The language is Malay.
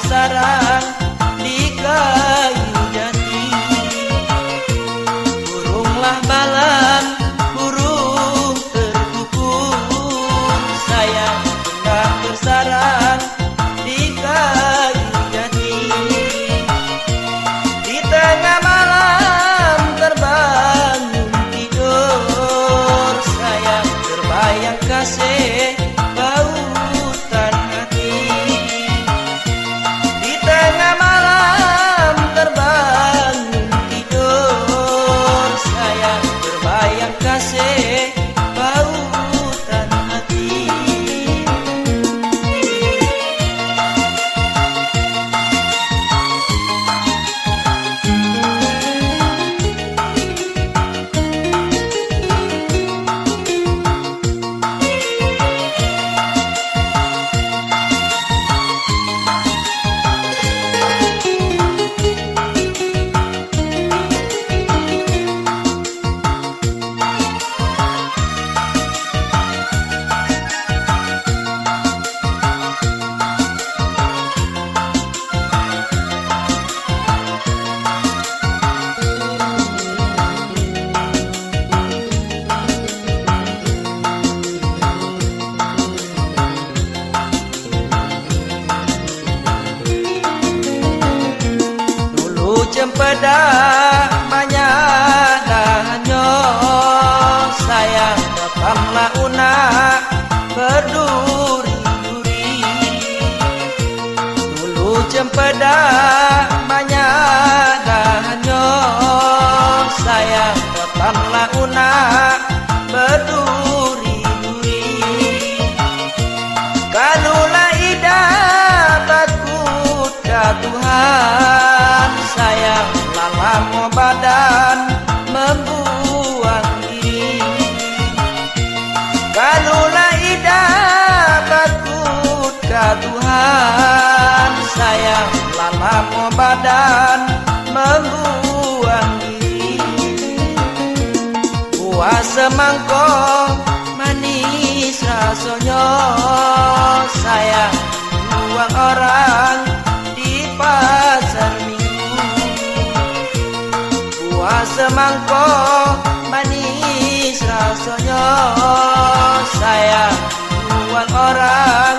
bersarang di kayu jati. Burunglah balan, burung terkukur, sayang pernah bersarang di kayu jati. Di tengah malam terbangun tidur, sayang terbayang kasih pautan hati. Di tengah malam terbangun tidur, sayang terbayang kasih pautan hati. Cempedak banyak dahannya, sayang datanglah unak berduri-duri. Dulu cempedak banyak dahannya, sayang datanglah unak berduri-duri. Kalulah idah takut ke Tuhan, sayang lama badan membuang diri. Kalulah idah takut ke Tuhan, sayang lama badan membuang diri. Buah semangkok manis rasanya, sayang buang orang di pasar Minggu. Buah semangkok manis rasanya, sayang buang orang